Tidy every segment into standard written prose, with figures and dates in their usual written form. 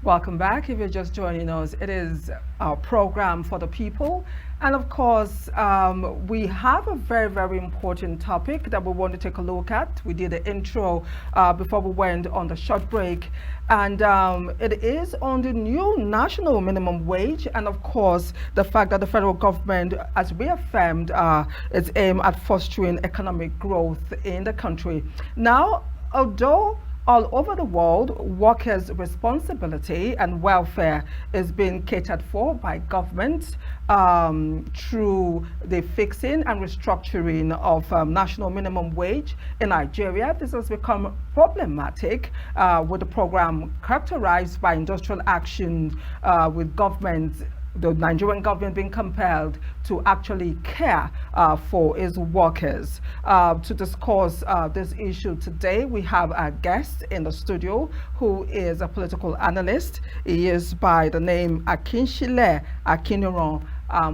Welcome back. If you're just joining us, it is our program for the people. And of course, we have a very, very important topic that we want to take a look at. We did the intro before we went on the short break. And it is on the new national minimum wage. And of course, the fact that the federal government has reaffirmed its aim at fostering economic growth in the country. Now, although all over the world, workers' responsibility and welfare is being catered for by governments through the fixing and restructuring of national minimum wage. In Nigeria, this has become problematic with the program characterized by industrial action with governments, the Nigerian government being compelled to actually care for its workers. To discuss this issue today, we have a guest in the studio who is a political analyst. He is by the name Akinsile Akinniran,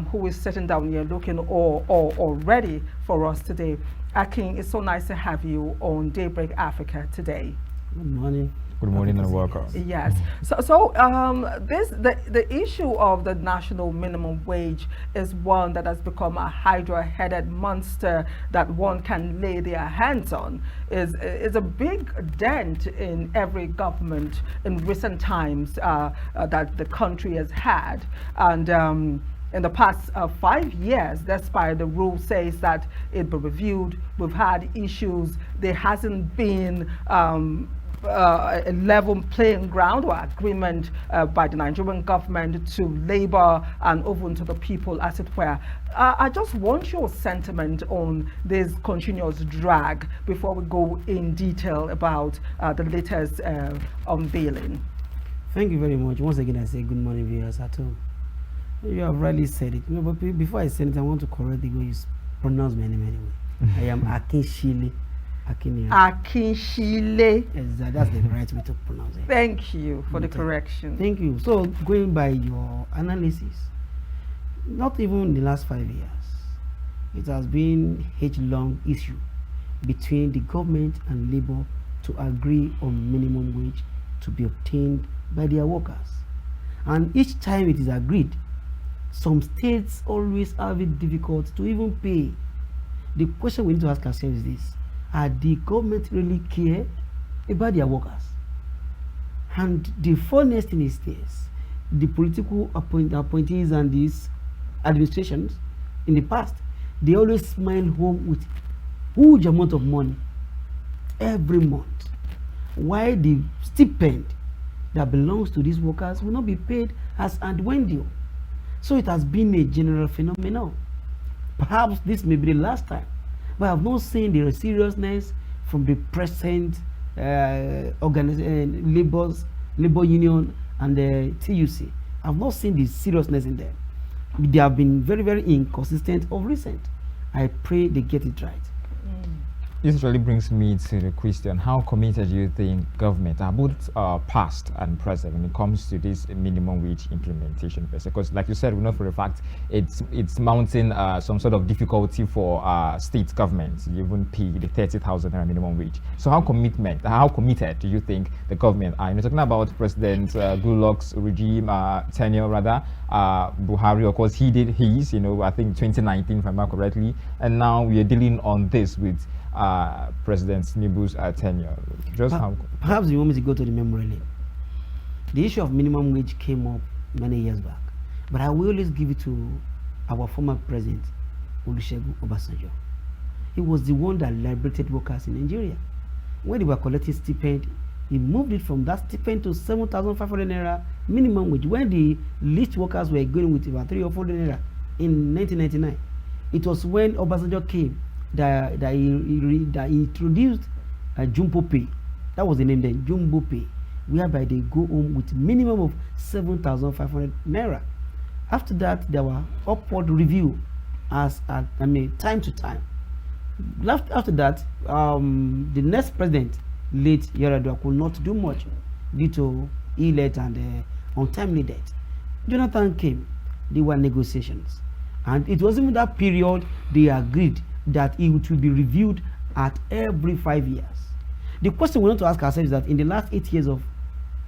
who is sitting down here looking all ready for us today. Akin, it's so nice to have you on Daybreak Africa today. Good morning. Good morning and welcome. Yes. The issue of the national minimum wage is one that has become a hydra-headed monster that one can lay their hands on. Is a big dent in every government in recent times that the country has had, and in the past 5 years, despite the rule says that it be reviewed, we've had issues. There hasn't been a level playing ground or agreement by the Nigerian government to labor and even to the people, as it were. I just want your sentiment on this continuous drag before we go in detail about the latest unveiling. Thank you very much. Once again, I say good morning, viewers at home. You have rightly said it. You know, but before I say it, I want to correct the way you pronounce my name anyway. I am Akinsile Akinniran. Akinsile. Yes, that's the right way to pronounce it. Thank you for the correction. Thank you. So, going by your analysis, not even in the last 5 years, it has been a long issue between the government and labor to agree on minimum wage to be obtained by their workers. And each time it is agreed, some states always have it difficult to even pay. The question we need to ask ourselves is this: are the government really care about their workers? And the funniest thing is this: the political appointees and these administrations in the past, they always smile home with huge amount of money every month, while the stipend that belongs to these workers will not be paid as and when due. So it has been a general phenomenon. Perhaps this may be the last time, but I have not seen the seriousness from the present labor union and the TUC. I have not seen the seriousness in them. They have been very, very inconsistent of recent. I pray they get it right. This really brings me to the question: how committed do you think government are, both past and present, when it comes to this minimum wage implementation? Because, like you said, we know for a fact it's mounting some sort of difficulty for state governments. You even pay the 30,000 minimum wage. So, how committed do you think the government are? You're talking about President Goodluck's regime tenure, rather. Buhari, of course, he did his. I think 2019, if I remember correctly, and now we are dealing on this with President Tinubu's tenure. Perhaps you want me to go to the memory lane. The issue of minimum wage came up many years back, but I will always give it to our former president, Olusegun Obasanjo. He was the one that liberated workers in Nigeria. When they were collecting stipend, he moved it from that stipend to 7,500 naira minimum wage. When the least workers were going with about 300 or 400 naira in 1999, it was when Obasanjo came that he introduced Jumbo Pay. That was the name then, Jumbo Pay, whereby they go home with minimum of 7,500 naira. After that, there were upward review time to time. After that, the next president, late Yaradua, could not do much due to ill-health and untimely death. Jonathan came. There were negotiations, and it was even that period they agreed that it will be reviewed at every 5 years. The question we want to ask ourselves is that in the last 8 years of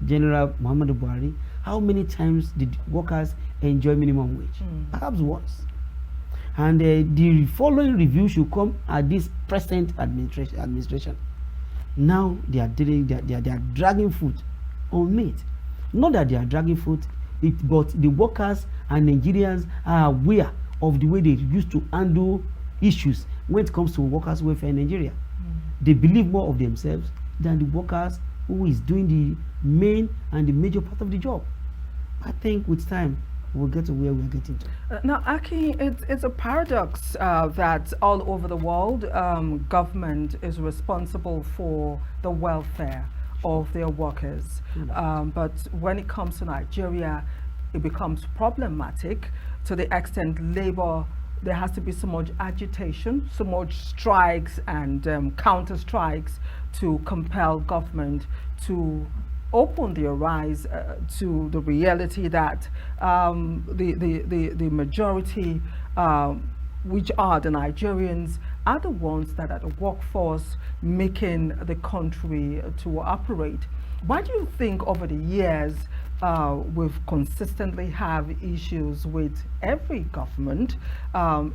General Muhammadu Buhari, how many times did workers enjoy minimum wage? Perhaps once. And the following review should come at this present administration. Now they are dragging foot on it. Not that they are dragging foot, but the workers and Nigerians are aware of the way they used to handle issues when it comes to workers' welfare in Nigeria. They believe more of themselves than the workers who is doing the main and the major part of the job. I think with time, we'll get to where we're getting to. Now, Aki, it's a paradox that all over the world, government is responsible for the welfare of their workers. But when it comes to Nigeria, it becomes problematic to the extent labor, there has to be so much agitation, so much strikes and counter strikes to compel government to open their eyes to the reality that the majority, which are the Nigerians, are the ones that are the workforce making the country to operate. Why do you think over the years we've consistently have issues with every government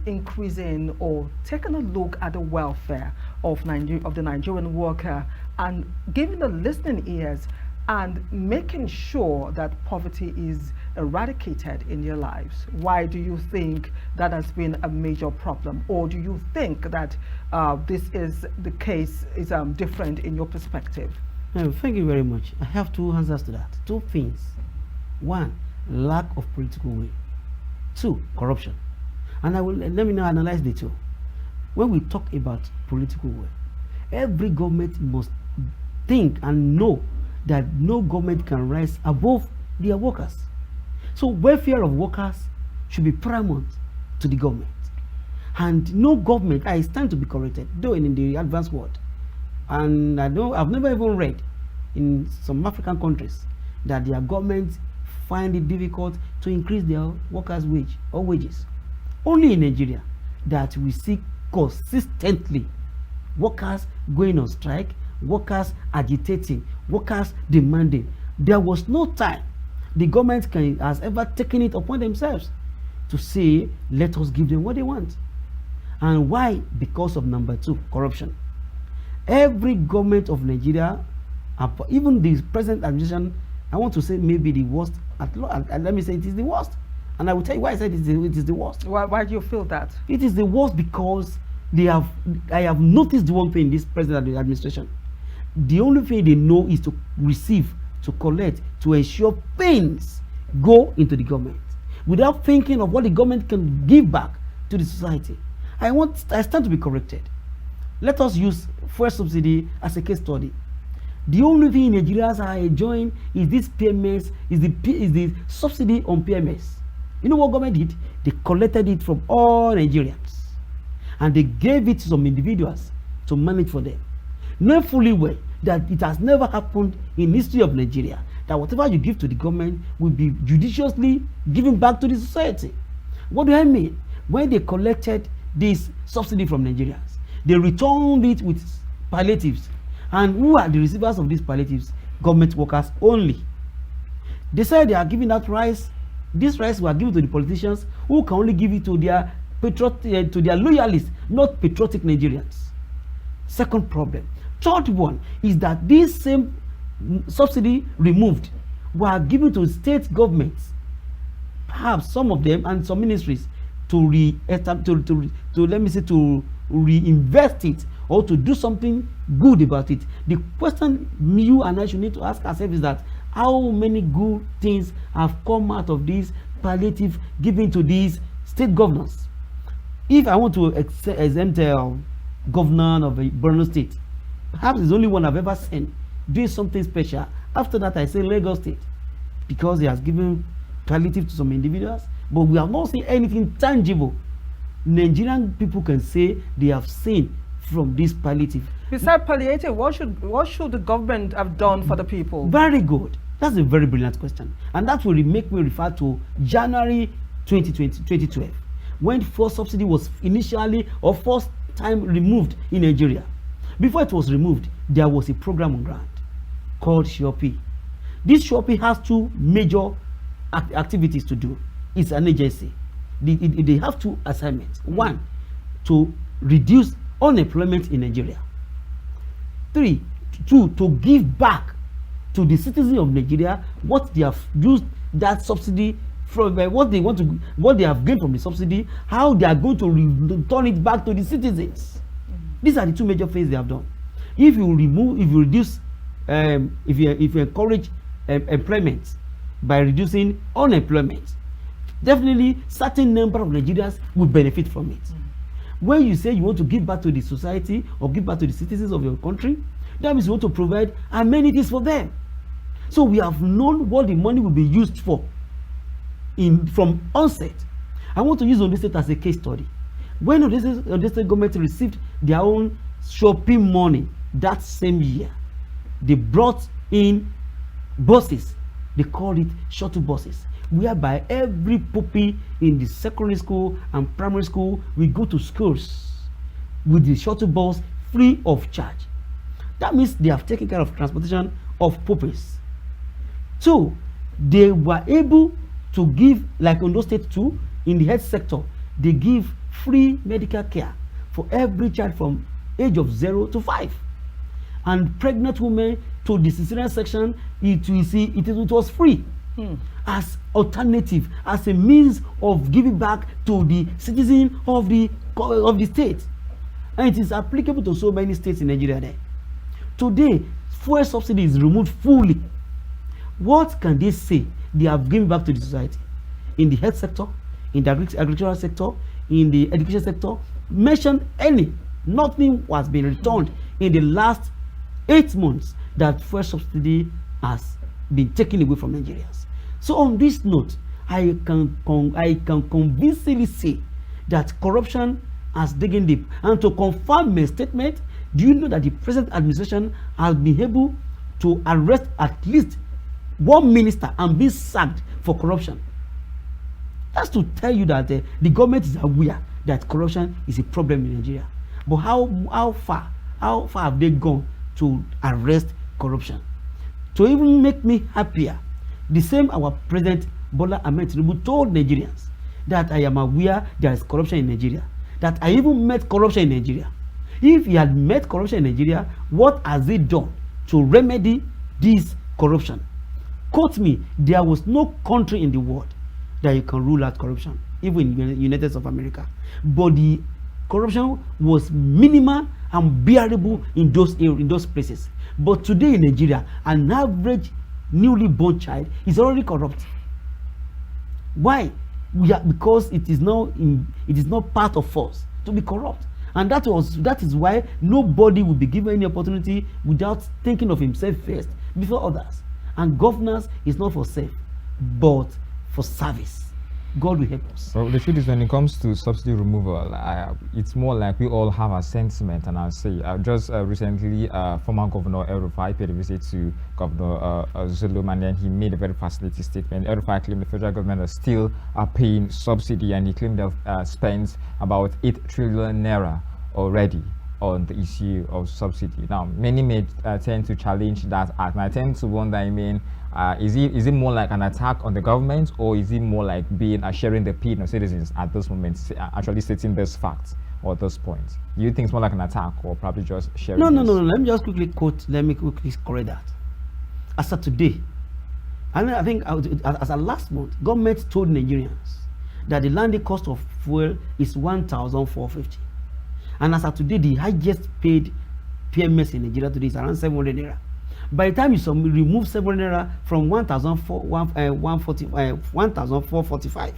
increasing or taking a look at the welfare of the Nigerian worker and giving the listening ears and making sure that poverty is eradicated in their lives? Why do you think that has been a major problem? Or do you think that this is the case is different in your perspective? No, thank you very much. I have two answers to that. Two things. One, lack of political will. Two, corruption. And let me now analyze the two. When we talk about political will, every government must think and know that no government can rise above their workers. So welfare of workers should be paramount to the government. And no government, I stand to be corrected, though in the advanced world, and I've never even read in some African countries that their governments find it difficult to increase their workers' wage or wages. Only in Nigeria that we see consistently workers going on strike, workers agitating, workers demanding. There was no time the government has ever taken it upon themselves to say, let us give them what they want. And why? Because of number two, corruption. Every government of Nigeria, even the present administration, I want to say maybe the worst, let me say it is the worst. And I will tell you why I said it is the worst. Why do you feel that? It is the worst because I have noticed one thing in this present administration. The only thing they know is to receive, to collect, to ensure things go into the government without thinking of what the government can give back to the society. I stand to be corrected. Let us use fuel subsidy as a case study. The only thing Nigerians are enjoying is this PMS, is the subsidy on PMS. You know what government did? They collected it from all Nigerians and they gave it to some individuals to manage for them. Knowing fully well that it has never happened in history of Nigeria that whatever you give to the government will be judiciously given back to the society. What do I mean? When they collected this subsidy from Nigerians, they returned it with palliatives. And who are the receivers of these palliatives? Government workers only. They said they are giving out rice. This rice were given to the politicians who can only give it to their loyalists, not patriotic Nigerians. Second problem. Third one is that this same subsidy removed were given to state governments, perhaps some of them and some ministries, to reinvest it or to do something good about it. The question you and I should need to ask ourselves is that how many good things have come out of this palliative given to these state governors? If I want to exempt a governor of a Borno state, perhaps it's the only one I've ever seen doing something special. After that, I say Lagos state, because he has given palliative to some individuals, but we have not seen anything tangible Nigerian people can say they have seen from this palliative. Besides palliative, what should the government have done for the people? Very good. That's a very brilliant question. And that will make me refer to January 2012, when fuel subsidy was initially or first time removed in Nigeria. Before it was removed, there was a program on ground called Shopi. This shopping has two major activities to do. It's an agency. They have two assignments. One, to reduce unemployment in Nigeria. Two, to give back to the citizens of Nigeria what they have used that subsidy from, what they have gained from the subsidy, how they are going to return it back to the citizens. These are the two major things they have done. If you reduce, if you encourage employment by reducing unemployment, definitely certain number of Nigerians will benefit from it. When you say you want to give back to the society or give back to the citizens of your country, that means you want to provide amenities for them. So we have known what the money will be used for from onset. I want to use Ondo State as a case study. When Ondo State government received their own shopping money that same year, they brought in buses. They called it shuttle buses, whereby every puppy in the secondary school and primary school will go to schools with the shuttle bus free of charge. That means they have taken care of transportation of puppies. So they were able to give, like Ondo State too, in the health sector, they give free medical care for every child from age of 0 to 5. And pregnant women to the cesarean section, it was free. As alternative, as a means of giving back to the citizen of the state. And it is applicable to so many states in Nigeria there. Today, fuel subsidy is removed fully. What can they say they have given back to the society? In the health sector, in the agricultural sector, in the education sector, mention any. Nothing has been returned in the last 8 months that fuel subsidy has been taken away from Nigerians. So on this note, I can convincingly say that corruption has digging deep. And to confirm my statement, do you know that the present administration has been able to arrest at least one minister and be sacked for corruption? That's to tell you that the government is aware that corruption is a problem in Nigeria. But how far have they gone to arrest corruption? To even make me happier, the same our President Bola Ahmed Tinubu told Nigerians that I am aware there is corruption in Nigeria, that I even met corruption in Nigeria. If he had met corruption in Nigeria, what has he done to remedy this corruption? Quote me, there was no country in the world that you can rule out corruption, even in the United States of America. But the corruption was minimal and bearable in those places. But today in Nigeria, an average newly born child is already corrupt. Why? Because it is not part of us to be corrupt. And that is why nobody will be given any opportunity without thinking of himself first before others. And governance is not for self, but for service. God will help us. Well, the truth is, when it comes to subsidy removal, it's more like we all have a sentiment. And I'll say, just recently, former Governor El-Rufai paid a visit to Governor Zulum, and then he made a very fascinating statement. El-Rufai claimed the federal government is still paying subsidy, and he claimed they've spent about 8 trillion naira already on the issue of subsidy. Now, many may tend to challenge that act, and I tend to wonder, is it more like an attack on the government, or is it more like sharing the pain of citizens at this moment, actually stating this fact or this point? Do you think it's more like an attack, or probably just sharing? No. Let me just quickly correct that. As of today, and I think as of last month, government told Nigerians that the landing cost of fuel is 1,450. And as of today, the highest paid PMS in Nigeria today is around 700 naira. By the time you remove 700 naira from 1,445,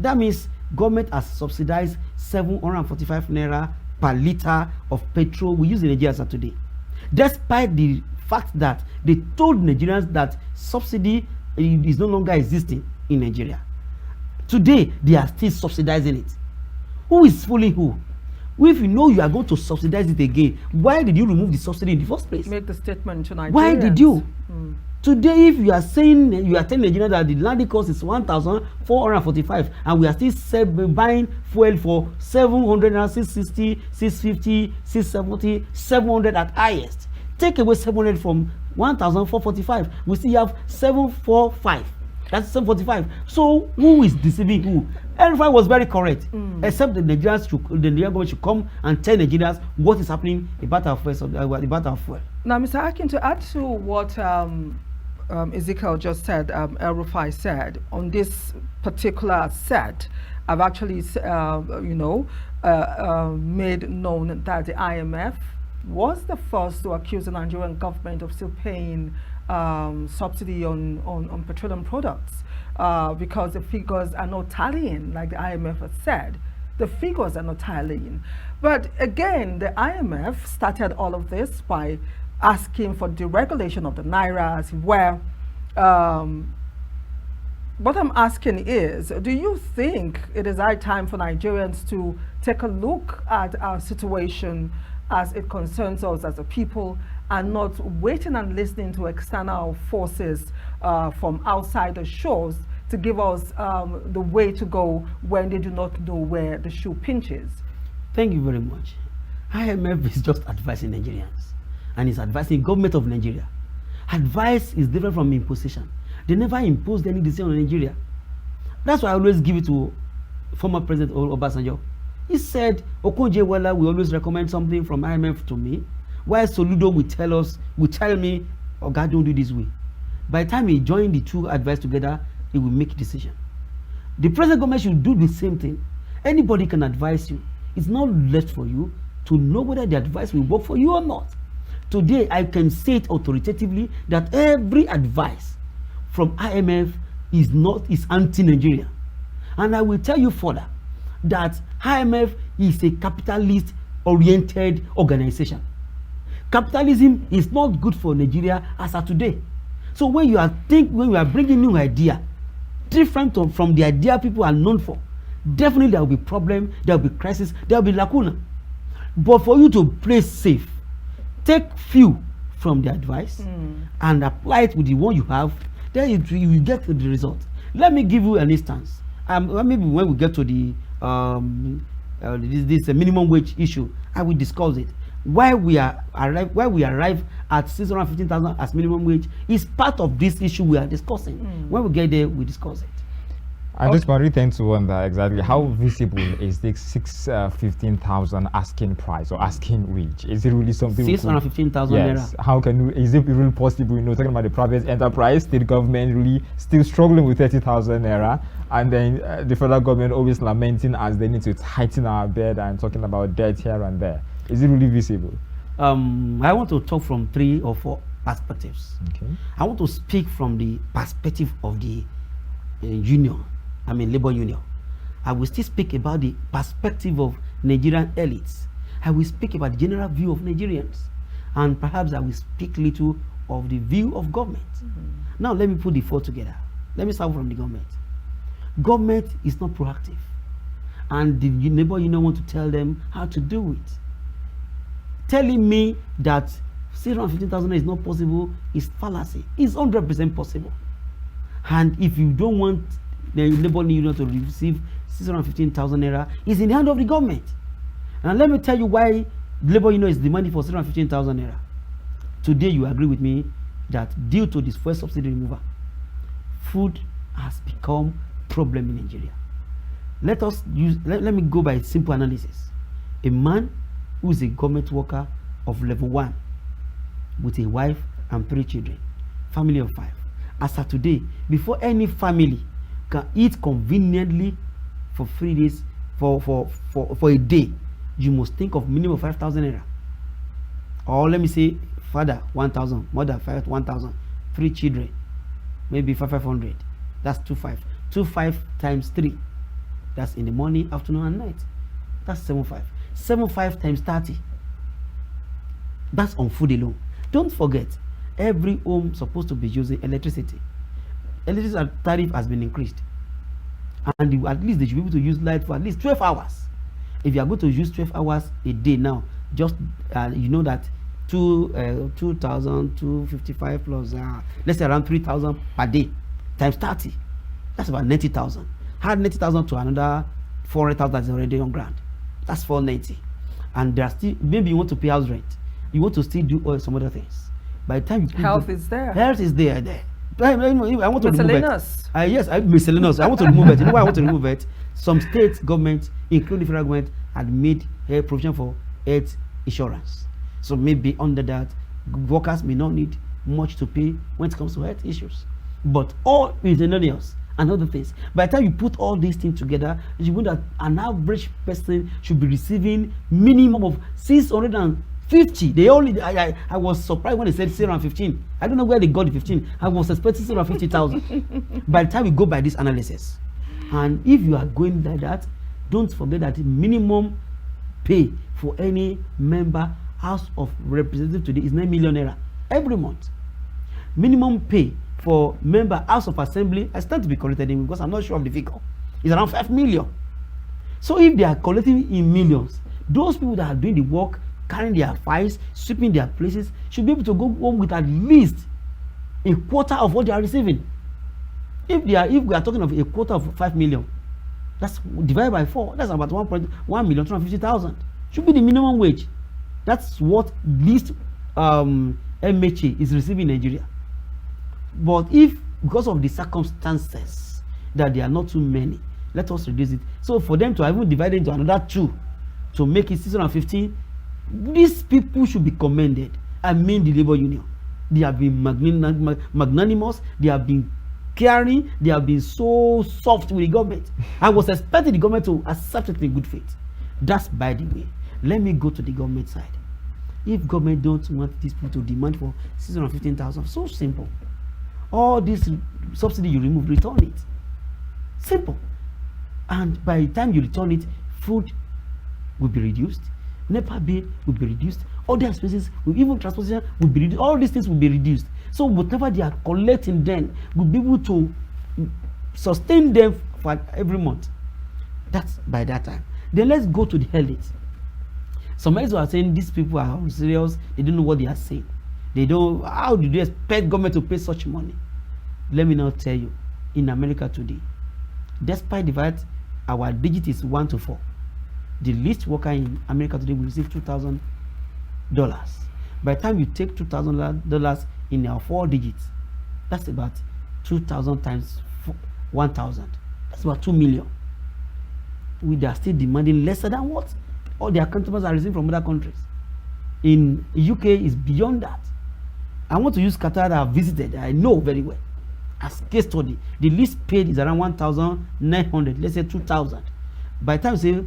that means government has subsidized 745 naira per liter of petrol we use in Nigeria as of today. Despite the fact that they told Nigerians that subsidy is no longer existing in Nigeria. Today, they are still subsidizing it. Who is fooling who? If you know you are going to subsidize it again, why did you remove the subsidy in the first place? Make the statement to Nigerians. Why did you? Today, if you are saying, you are telling Nigeria that the landing cost is 1,445, and we are still buying fuel for 700, 660, 650, 670, 700 at highest. Take away 700 from 1,445. We still have 745. That's 745. So who is deceiving who? Everybody was very correct, except the Nigerian government should come and tell Nigerians what is happening about our fuel. Now, Mr. Akin, to add to what Ezekiel just said, El-Rufai said, on this particular set, I've actually, made known that the IMF was the first to accuse the Nigerian government of still paying subsidy on petroleum products because the figures are not tallying, like the IMF has said. The figures are not tallying. But again, the IMF started all of this by asking for deregulation of the Naira, where what I'm asking is, do you think it is high time for Nigerians to take a look at our situation as it concerns us as a people, and not waiting and listening to external forces from outside the shores to give us the way to go when they do not know where the shoe pinches? Thank you very much. IMF is just advising Nigerians, and it's advising government of Nigeria. Advice is different from imposition. They never imposed any decision on Nigeria. That's why I always give it to former President Obasanjo. He said, Okonjo-Iweala will always recommend something from IMF to me, while Soludo will tell me, oh God, don't do this way. By the time he joined the two advice together, he will make a decision. The present government should do the same thing. Anybody can advise you. It's not left for you to know whether the advice will work for you or not. Today, I can say it authoritatively that every advice from IMF is anti-Nigeria. And I will tell you further that IMF is a capitalist-oriented organization. Capitalism is not good for Nigeria as of today. So when you are bringing new idea, different from the idea people are known for, definitely there will be problem, there will be crisis, there will be lacuna. But for you to play safe, take few from the advice and apply it with the one you have, then you will get the result. Let me give you an instance. Maybe when we get to the this minimum wage issue, I will discuss it. Why we arrive at 615,000 as minimum wage is part of this issue we are discussing. When we get there, we discuss it. I just really tend to wonder exactly how visible is this 615,000 asking price or asking wage? Is it really something? 615,000 yes. naira. How can is it really possible? Talking about the private enterprise, state government really still struggling with 30,000 naira, and then the federal government always lamenting as they need to tighten our bed and talking about debt here and there. Is it really visible? I want to talk from 3 or 4 perspectives. Okay. I want to speak from the perspective of the labor union. I will still speak about the perspective of Nigerian elites. I will speak about the general view of Nigerians. And perhaps I will speak little of the view of government. Now let me put the 4 together. Let me start from the government. Government is not proactive. And the labor union want to tell them how to do it. Telling me that 615,000 is not possible is fallacy. It's 100% possible. And if you don't want the labor union to receive 615,000 naira, it's in the hand of the government. And let me tell you why the labor union is demanding for 615,000 naira. Today you agree with me that due to this first subsidy removal, food has become a problem in Nigeria. Let me go by a simple analysis. A man who is a government worker of level 1 with a wife and 3 children, family of 5. As of today, before any family can eat conveniently for 3 days, for a day, you must think of minimum 5,000 naira. Or let me say, father 1,000, mother 1,000, 3 children, maybe 500. That's 2,500. 2,500 times 3. That's in the morning, afternoon, and night. That's 7,500. 7,500 times 30. That's on food alone. Don't forget, every home supposed to be using electricity. Electricity tariff has been increased, and at least they should be able to use light for at least 12 hours. If you are going to use 12 hours a day now, just you know that 2,255 plus let's say around 3,000 per day times 30. That's about 90,000. Add 90,000 to another 400,000 that's already on ground. That's 490. And there are still, maybe you want to pay house rent, you want to still do some other things. By the time you put Health is there. Health is there. I want to remove it. Miscellaneous. Yes, miscellaneous. I want to remove it. You know why I want to remove it? Some state governments, including the federal government, had made a provision for health insurance. So maybe under that, workers may not need much to pay when it comes to health issues. But all miscellaneous and other things. By the time you put all these things together, you know that an average person should be receiving minimum of 650. They only I was surprised when they said 615. I don't know where they got the 15. I was expecting 650,000. By the time we go by this analysis, and if you are going like that, don't forget that the minimum pay for any member House of Representatives today is 9 million naira every month. Minimum pay for member House of Assembly, I stand to be corrected because I'm not sure of the figure, is around 5 million. So if they are collecting in millions, those people that are doing the work, carrying their files, sweeping their places, should be able to go home with at least a quarter of what they are receiving. If we are talking of a quarter of 5 million, that's divided by 4. That's about 1,250,000. Should be the minimum wage. That's what least MHA is receiving in Nigeria. But if, because of the circumstances, that there are not too many, let us reduce it. So for them to even divide it into another 2 to make it 615, these people should be commended. I mean the labor union. They have been magnanimous. They have been caring. They have been so soft with the government. I was expecting the government to accept it in good faith. That's by the way. Let me go to the government side. If government don't want these people to demand for 615,000, so simple. All this subsidy you remove, return it. Simple. And by the time you return it, food will be reduced, NEPA bill will be reduced, other expenses, even transportation will be reduced. All these things will be reduced. So whatever they are collecting then will be able to sustain them for every month. That's by that time. Then let's go to the elite. Some elite are saying these people are unserious, they don't know what they are saying. They don't, how do they expect government to pay such money? Let me now tell you, in America today, despite the fact our digit is 1 to 4, the least worker in America today will receive $2,000. By the time you take $2,000 in our 4 digits, that's about 2,000 times 1,000. That's about 2 million. We are still demanding lesser than what all their customers are receiving from other countries. In UK is beyond that. I want to use Qatar that I visited. I know very well. As case study, the least paid is around 1,900. Let's say 2,000. By the time you say,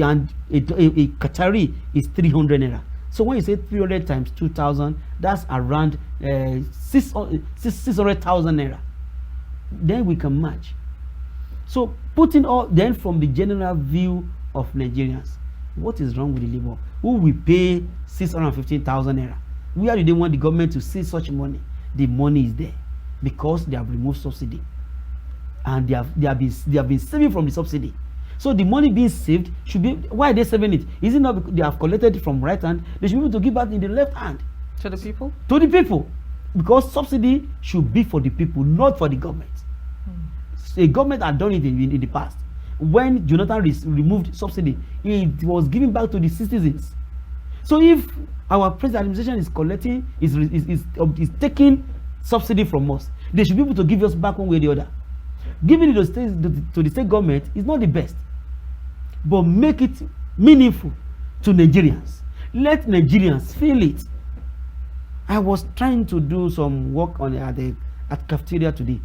and a Qatari is 300 naira. So when you say 300 times 2,000, that's around 600,000 naira. Then we can match. So putting all then from the general view of Nigerians, what is wrong with the labor? Who will pay 615,000 naira? Where do they want the government to see such money? The money is there because they have removed subsidy, and they have been saving from the subsidy. So the money being saved should be, why are they saving it? Is it not because they have collected it from right hand? They should be able to give back in the left hand to the people. To the people, because subsidy should be for the people, not for the government. The government had done it in the past. When Jonathan removed subsidy, it was given back to the citizens. So if our present administration is collecting, is taking subsidy from us, they should be able to give us back one way or the other. Giving it to the state government is not the best, but make it meaningful to Nigerians. Let Nigerians feel it. I was trying to do some work on at cafeteria today.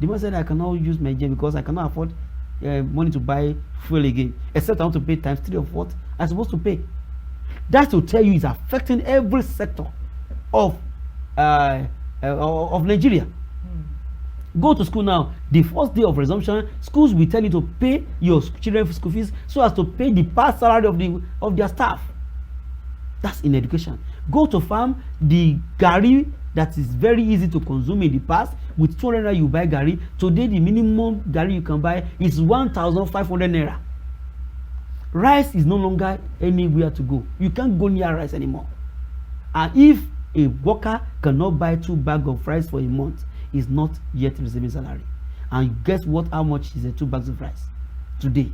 The man said I cannot use my gym because I cannot afford money to buy fuel again, except I want to pay times 3 of what I'm supposed to pay. That to tell you is affecting every sector of Nigeria. Go to school now. The first day of resumption, schools will tell you to pay your children's school fees so as to pay the past salary of their staff. That's in education. Go to farm, the gari that is very easy to consume in the past, with 200 naira you buy gari. Today the minimum gari you can buy is 1,500 naira. Rice is no longer anywhere to go. You can't go near rice anymore. And if a worker cannot buy 2 bags of rice for a month, is not yet receiving salary. And guess what? How much is 2 bags of rice today?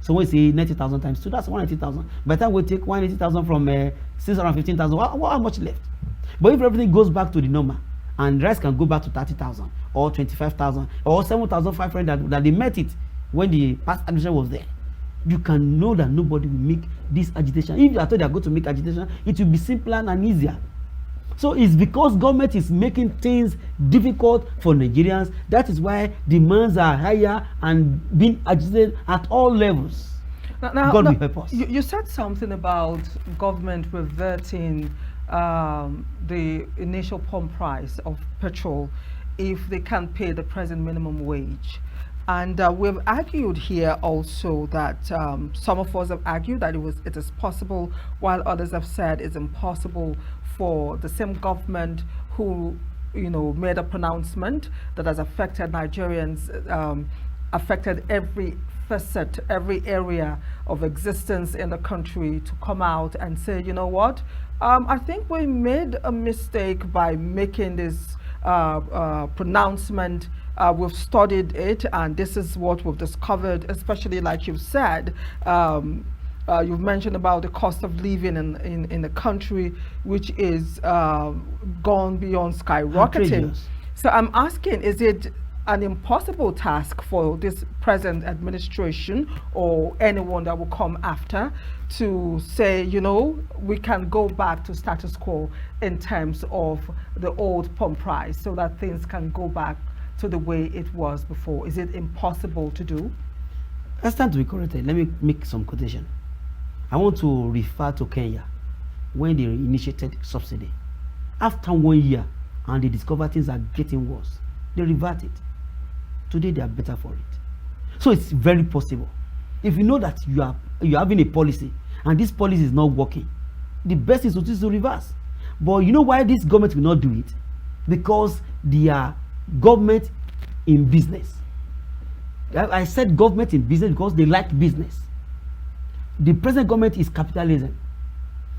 So when we say 90,000 times 2, that's 180,000. By the time we take 180,000 from 615,000, how much left? But if everything goes back to the normal, and rice can go back to 30,000 or 25,000 or 7,500 that they met it when the past administration was there, you can know that nobody will make this agitation. If you are told they are going to make agitation, it will be simpler and easier. So it's because government is making things difficult for Nigerians. That is why demands are higher and being agitated at all levels. Now, God will help us. You said something about government reverting the initial pump price of petrol if they can't pay the present minimum wage. And we've argued here also that some of us have argued that it is possible, while others have said it's impossible for the same government who, made a pronouncement that has affected Nigerians, affected every facet, every area of existence in the country, to come out and say, you know what, I think we made a mistake by making this pronouncement. We've studied it, and this is what we've discovered, especially like you've said. You've mentioned about the cost of living in the country, which is gone beyond skyrocketing. So I'm asking, is it an impossible task for this present administration or anyone that will come after to say, we can go back to status quo in terms of the old pump price so that things can go back to the way it was before? Is it impossible to do? I stand to be corrected. Let me make some quotation. I want to refer to Kenya when they initiated subsidy. After 1 year and they discover things are getting worse, they revert it. Today they are better for it. So it's very possible. If you know that you're having a policy and this policy is not working, the best is to reverse. But you know why this government will not do it? Because they are government in business. I said government in business because they like business. The present government is capitalism,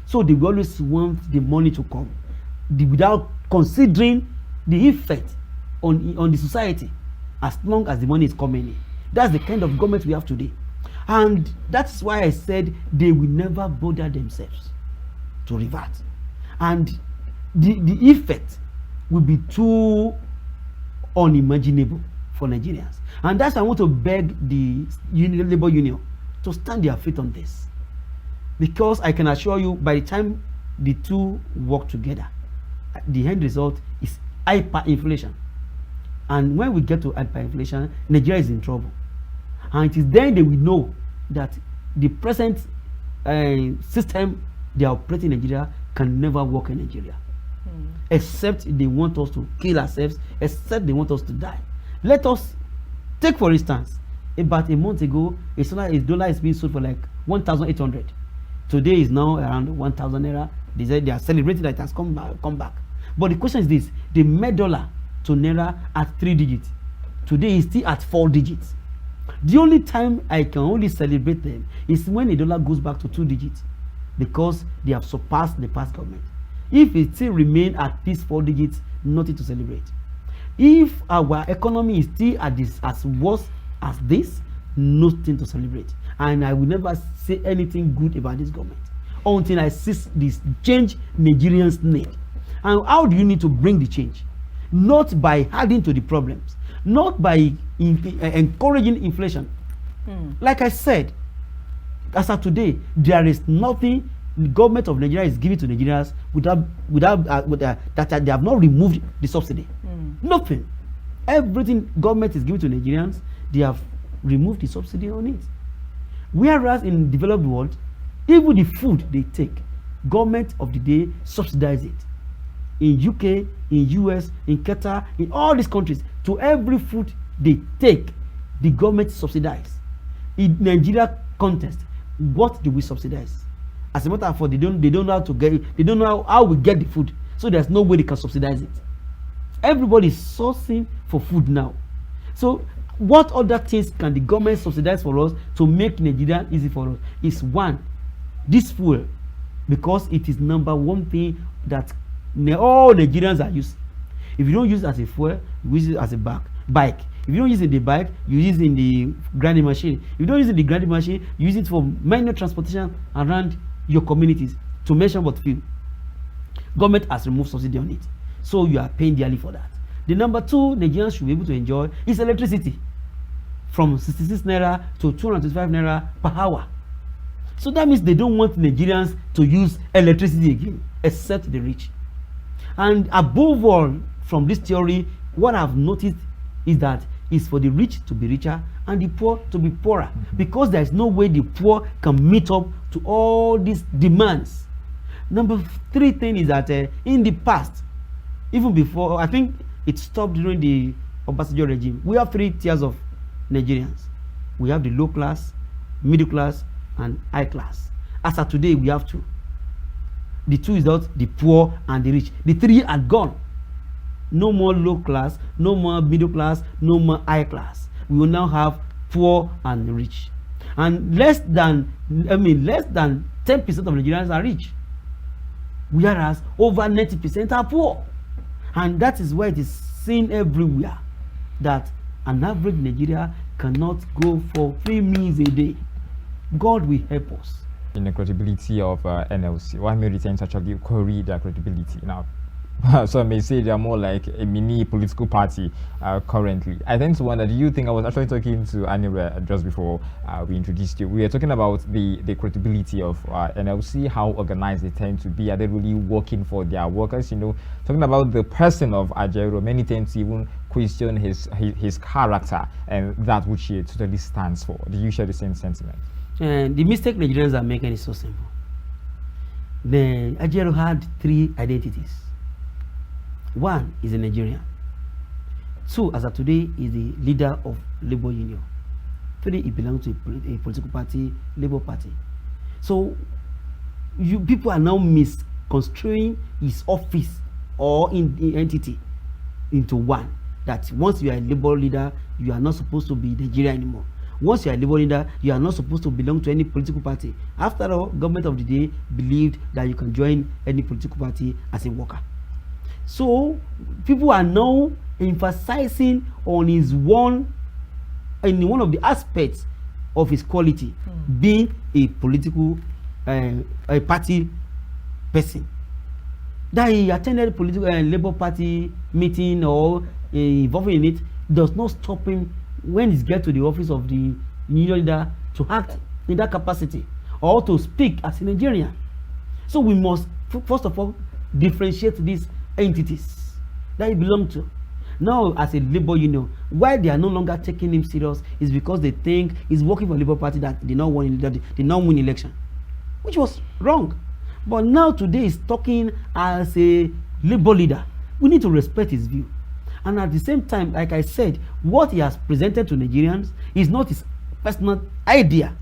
so they always want the money to come without considering the effect on the society, as long as the money is coming in. That's the kind of government we have today, and that's why I said they will never bother themselves to revert, and the effect will be too unimaginable for Nigerians. And that's why I want to beg the labor union to stand their feet on this, because I can assure you, by the time the two work together, the end result is hyperinflation. And when we get to hyperinflation, Nigeria is in trouble, and it is then they will know that the present system they are operating in Nigeria can never work in Nigeria, except they want us to kill ourselves, except they want us to die. Let us take, for instance, about a month ago, a dollar is being sold for like 1,800. Today is now around 1,000 naira. They said they are celebrating that it has come back. But the question is this: they made dollar to naira at 3 digits. Today is still at 4 digits. The only time I can only celebrate them is when a dollar goes back to 2 digits, because they have surpassed the past government. If it still remain at these 4 digits, nothing to celebrate. If our economy is still at this as worse as this, nothing to celebrate. And I will never say anything good about this government until I see this change Nigerians need. And how do you need to bring the change? Not by adding to the problems, not by encouraging inflation. Like I said, as of today, there is nothing the government of Nigeria is giving to Nigerians that they have not removed the subsidy. Nothing. Everything government is giving to Nigerians, they have removed the subsidy on it. Whereas in the developed world, even the food they take, government of the day subsidize it. In UK, in US, in Qatar, in all these countries, to every food they take, the government subsidize. In Nigeria context, what do we subsidize? As a matter of fact, they don't know how to get it. They don't know how we get the food, so there's no way they can subsidize it. Everybody is sourcing for food now. So what other things can the government subsidize for us to make Nigeria easy for us? Is one, this fuel, because it is number one thing that all Nigerians are using. If you don't use it as a fuel, you use it as a bike. If you don't use it in the bike, you use it in the grinding machine. If you don't use it in the grinding machine, you use it for minor transportation around your communities, to mention what few. Government has removed subsidy on it. So you are paying dearly for that. The number two Nigerians should be able to enjoy is electricity from 66 naira to 225 naira per hour. So that means they don't want Nigerians to use electricity again, except the rich. And above all, from this theory, what I've noticed is that it's for the rich to be richer and the poor to be poorer, because there is no way the poor can meet up to all these demands. Number three thing is that in the past, even before, I think it stopped during the Obasanjo regime, we have three tiers of Nigerians. We have the low class, middle class, and high class. As of today, we have two. The two is not the poor and the rich. The three are gone. No more low class, no more middle class, no more high class. We will now have poor and rich. And less than 10% of Nigerians are rich, whereas over 90% are poor. And that is why it is seen everywhere that an average Nigeria cannot go for 3 meals a day. God will help us. In the credibility of NLC, why Mauritanians actually query their credibility now? So I may say they are more like a mini political party currently. I tend to wonder, do you think, I was actually talking to Anire just before we introduced you. We were talking about the credibility of NLC, how organized they tend to be. Are they really working for their workers? You know, talking about the person of Ajaero, many tend to even question his character and that which he totally stands for. Do you share the same sentiment? And the mistake Nigerians are making is so simple. The Ajaero had 3 identities. 1 is a Nigerian. 2, as of today, is the leader of Labour Union. 3, he belongs to a political party, Labour Party. So people are now misconstruing his office or in entity into one. That once you are a Labour leader, you are not supposed to be Nigeria anymore. Once you are a Labour leader, you are not supposed to belong to any political party. After all, government of the day believed that you can join any political party as a worker. So people are now emphasizing on in one of the aspects of his quality, being a political a party person. That he attended political Labour Party meeting or involving in it does not stop him when he gets to the office of the union leader to act in that capacity or to speak as a Nigerian. So we must first of all differentiate these entities that he belongs to. Now, as a Labour Union, why they are no longer taking him serious is because they think he's working for Labour Party that did not win election, which was wrong. But now today he's talking as a Labour leader. We need to respect his view. And at the same time, like I said, what he has presented to Nigerians is not his personal idea.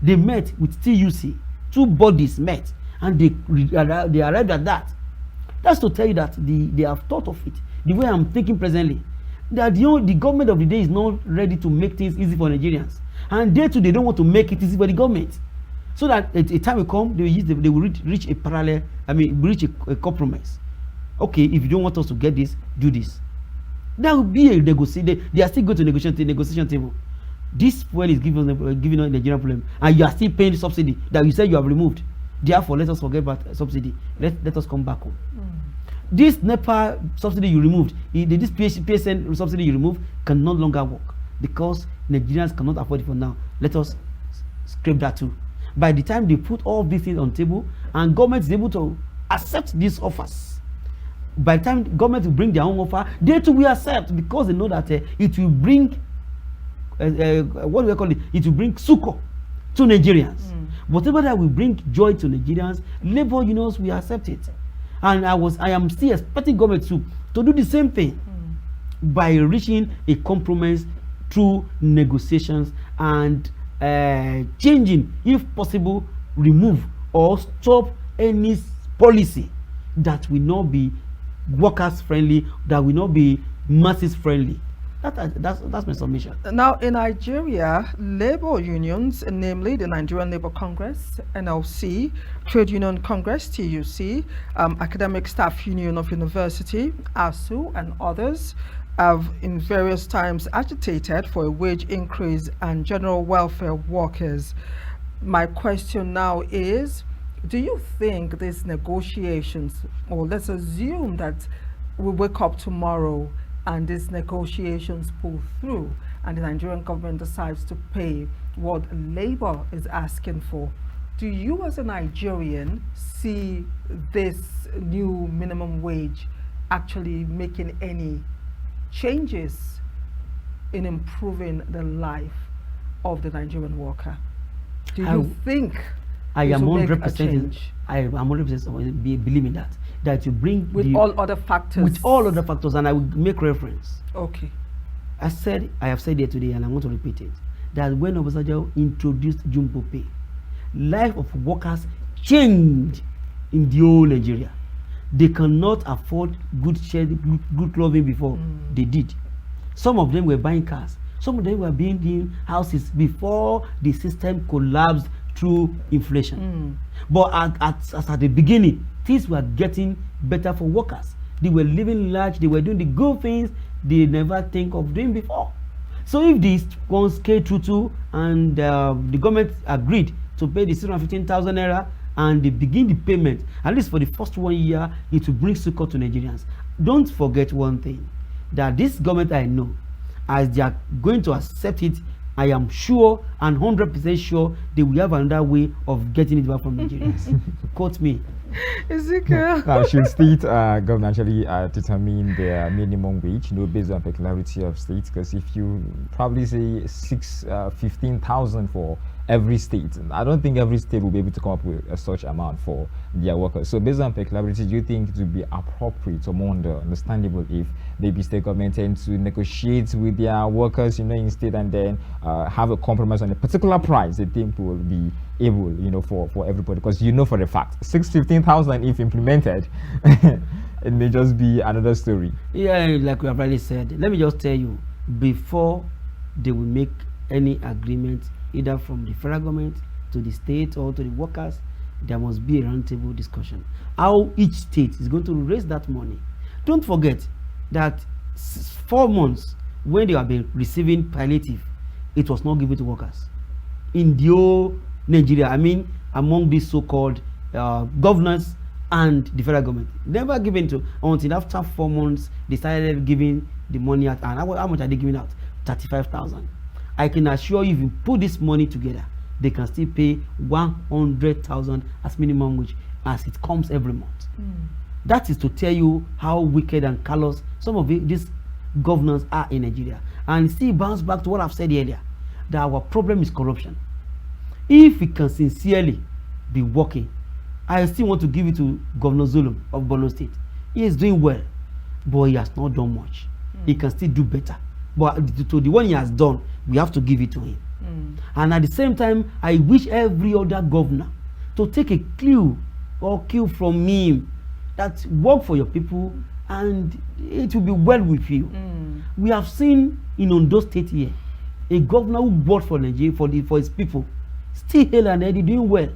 They met with TUC, 2 bodies met, and they arrived at that. That's to tell you that they have thought of it. The way I'm thinking presently, that the government of the day is not ready to make things easy for Nigerians, and they don't want to make it easy for the government, so that at a time will come they will reach a parallel. Reach a compromise. Okay, if you don't want us to get this, do this. That will be a negotiation. They are still going to negotiation table. This fuel is giving us a Nigerian problem, and you are still paying the subsidy that you said you have removed. Therefore, let us forget about subsidy. Let us come back home. This NEPA subsidy you removed, this PSN subsidy you removed can no longer work because Nigerians cannot afford it for now. Let us scrape that too. By the time they put all these things on the table and government is able to accept these offers, by the time government will bring their own offer, they too will accept because they know that it will bring what do we call it? It will bring succor to Nigerians. Whatever that will bring joy to Nigerians, Labour unions will accept it. And I am still expecting government to do the same thing by reaching a compromise through negotiations and changing, if possible, remove or stop any policy that will not be workers friendly, that will not be masses friendly. That's my submission. Now, in Nigeria, labor unions, namely the Nigerian Labour Congress, NLC, Trade Union Congress, TUC, Academic Staff Union of University, ASU, and others, have in various times agitated for a wage increase and general welfare of workers. My question now is, Do you think these negotiations, or let's assume that we wake up tomorrow and these negotiations pull through and the Nigerian government decides to pay what labor is asking for, do you as a Nigerian see this new minimum wage actually making any changes in improving the life of the Nigerian worker? Do you think I this am will make a 100%. change? I am 100% believing that you bring With all other factors. with all other factors, and I will make reference. Okay. I have said it today, and I want to repeat it, that when Obasanjo introduced Jumbo Pay, life of workers changed in the whole Nigeria. They cannot afford good clothing before they did. Some of them were buying cars. Some of them were building houses before the system collapsed through inflation. But at the beginning, things were getting better for workers. They were living large. They were doing the good things they never think of doing before. So if these ones came through and the government agreed to pay the 615,000 naira and they begin the payment, at least for the first 1 year, it will bring succor to Nigerians. Don't forget one thing, that this government, I know, as they are going to accept it, I am sure and 100% sure they will have another way of getting it back from Nigerians. Quote me. Ezekiel. Should state government actually determine their minimum wage, based on peculiarity of states? Because if you probably say 15,000 for every state, I don't think every state will be able to come up with such amount for their workers. So based on peculiarity, do you think it would be appropriate or more understandable if maybe state government tend to negotiate with their workers, in state, and then have a compromise on a particular price they think will be able, for everybody? Because for a fact, 15,000 if implemented, it may just be another story. Yeah, like we have already said, let me just tell you, before they will make any agreement, either from the federal government to the state or to the workers, there must be a roundtable discussion. How each state is going to raise that money. Don't forget that 4 months when they have been receiving palliative, it was not given to workers. In the whole Nigeria, I mean, among these so-called governors and the federal government, never given to until after 4 months they started giving the money out. And how much are they giving out? 35,000. I can assure you, if you put this money together, they can still pay 100,000 as minimum wage as it comes every month. That is to tell you how wicked and callous some of these governors are in Nigeria. And still bounce back to what I've said earlier, that our problem is corruption. If we can sincerely be working, I still want to give it to Governor Zulum of Borno State. He is doing well, but he has not done much. He can still do better. But to the one he has done, we have to give it to him. And at the same time, I wish every other governor to take a clue or cue from him, that work for your people and it will be well with you. We have seen in Ondo State here, a governor who worked for Nigeria, for his people, still hale and healthy, doing well.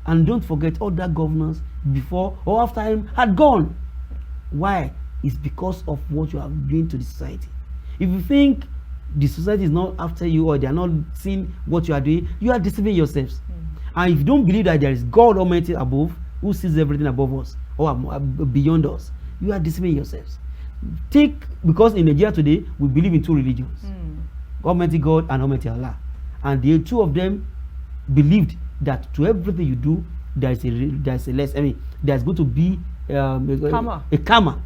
And don't forget, other governors before or after him had gone. Why? It's because of what you are doing to the society. If you think the society is not after you or they are not seeing what you are doing, you are deceiving yourselves. And if you don't believe that there is God Almighty above, who sees everything above us or beyond us, you are deceiving yourselves. Because in Nigeria today, we believe in 2 religions, Almighty God and Almighty Allah. And the 2 of them believed that to everything you do, there's going to be a karma.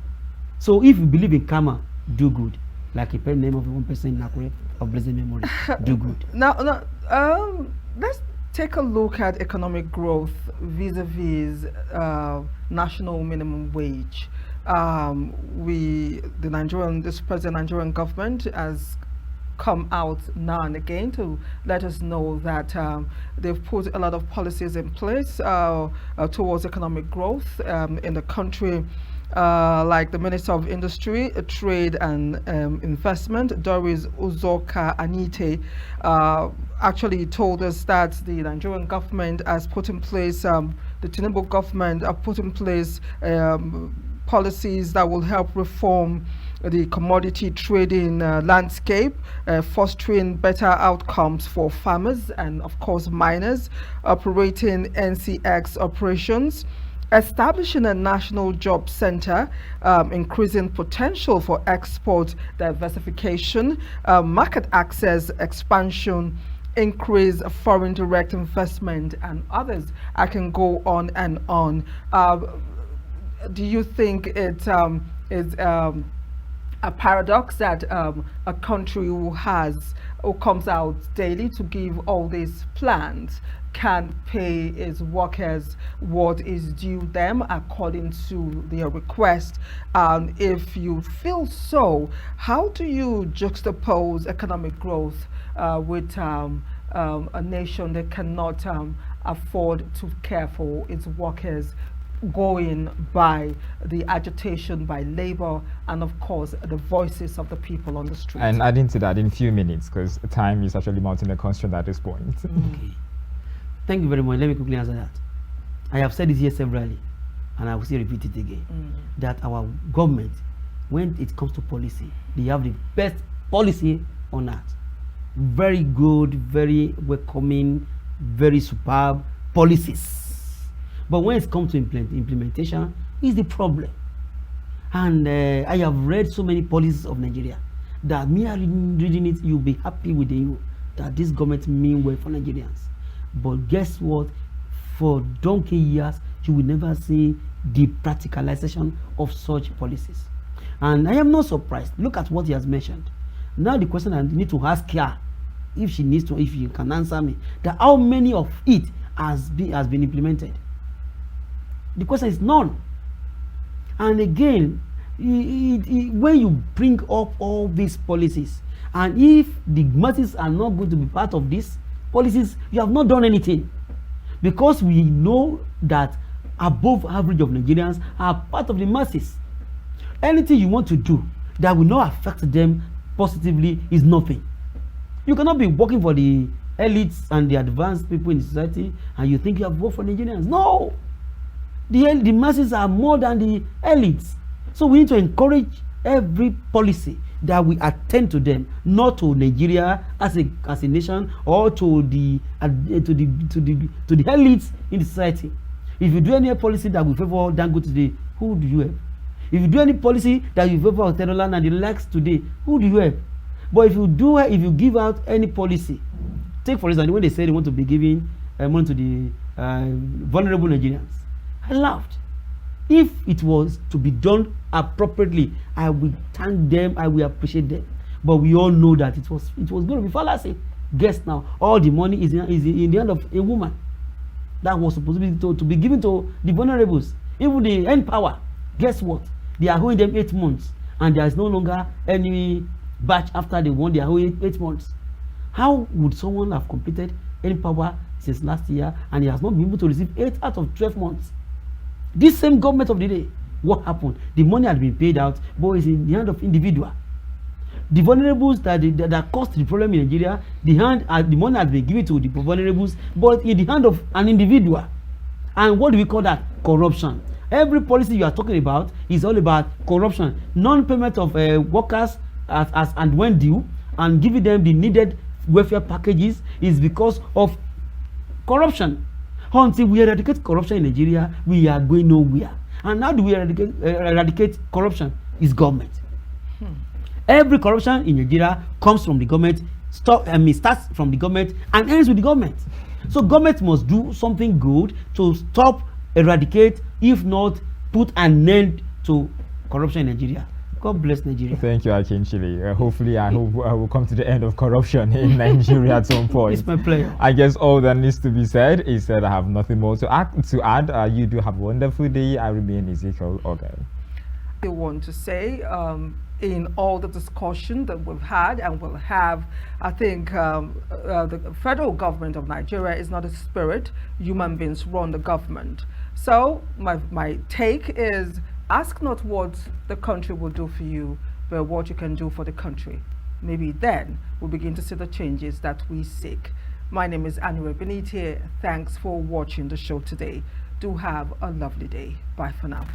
So if you believe in karma, do good. Like a pen name of one person in Akure of blessed memory. Do good. Now, let's take a look at economic growth vis-a-vis national minimum wage. This present Nigerian government has come out now and again to let us know that they've put a lot of policies in place towards economic growth in the country. Like the Minister of Industry, Trade and Investment, Doris Uzoka Anite, actually told us that the Nigerian government has put in place, the Tinubu government have put in place policies that will help reform the commodity trading landscape, fostering better outcomes for farmers and, of course, miners, operating NCX operations, establishing a national job center, increasing potential for export diversification, market access expansion, increase foreign direct investment, and others. I can go on and on. Do you think it is a paradox that a country who comes out daily to give all these plans can pay its workers what is due them according to their request? If you feel so, how do you juxtapose economic growth with a nation that cannot afford to care for its workers, going by the agitation by labor and, of course, the voices of the people on the street? And adding to that in a few minutes, because time is actually mounting a constraint at this point. Okay. Thank you very much. Let me quickly answer that. I have said it here severally, and I will still repeat it again, that our government, when it comes to policy, they have the best policy on earth. Very good, very welcoming, very superb policies. But when it comes to implementation, is the problem. And I have read so many policies of Nigeria that me reading it, you'll be happy with that this government mean well for Nigerians. But guess what? For donkey years, you will never see the practicalization of such policies. And I am not surprised. Look at what he has mentioned. Now the question I need to ask her, if she can answer me, that how many of it has been implemented? The question is none. And again, when you bring up all these policies, and if the masses are not going to be part of these policies, you have not done anything. Because we know that above average of Nigerians are part of the masses. Anything you want to do that will not affect them positively is nothing. You cannot be working for the elites and the advanced people in society and you think you have worked for Nigerians. No! The masses are more than the elites. So we need to encourage every policy that we attend to them, not to Nigeria as a nation, or to the elites in the society. If you do any policy that will favor Dangote today, who do you have? If you do any policy that you favor Terolan and the likes today, who do you have? But if you give out any policy, take for instance when they say they want to be giving money to the vulnerable Nigerians, I laughed. If it was to be done appropriately, I will thank them, I will appreciate them. But we all know that it was going to be fallacy. Guess now, all the money is in the hand of a woman that was supposed to be given to the vulnerables. Even the end power, guess what? They are owing them 8 months, and there is no longer any batch after they won. They are owing 8 months. How would someone have completed any power since last year and he has not been able to receive 8 out of 12 months? This same government of the day, what happened? The money had been paid out, but it's in the hand of individual. The vulnerables that caused the problem in Nigeria, the money has been given to the vulnerables, but in the hand of an individual. And what do we call that? Corruption. Every policy you are talking about is all about corruption. Non-payment of workers as and when due, and giving them the needed welfare packages is because of corruption. Until we eradicate corruption in Nigeria, we are going nowhere. And how do we eradicate corruption? Is government. Every corruption in Nigeria comes from the government, starts from the government and ends with the government. So government must do something good to stop, eradicate, if not put an end to corruption in Nigeria. God bless Nigeria. Thank you, Akinsile. Hopefully, I hope we'll come to the end of corruption in Nigeria at some point. It's my pleasure. I guess all that needs to be said is that I have nothing more to add. You do have a wonderful day. I remain Ezekiel Ogar. I want to say, in all the discussion that we've had and will have, I think the federal government of Nigeria is not a spirit. Human beings run the government. So my take is, ask not what the country will do for you, but what you can do for the country. Maybe then we'll begin to see the changes that we seek. My name is Anire Binitie. Thanks for watching the show today. Do have a lovely day. Bye for now.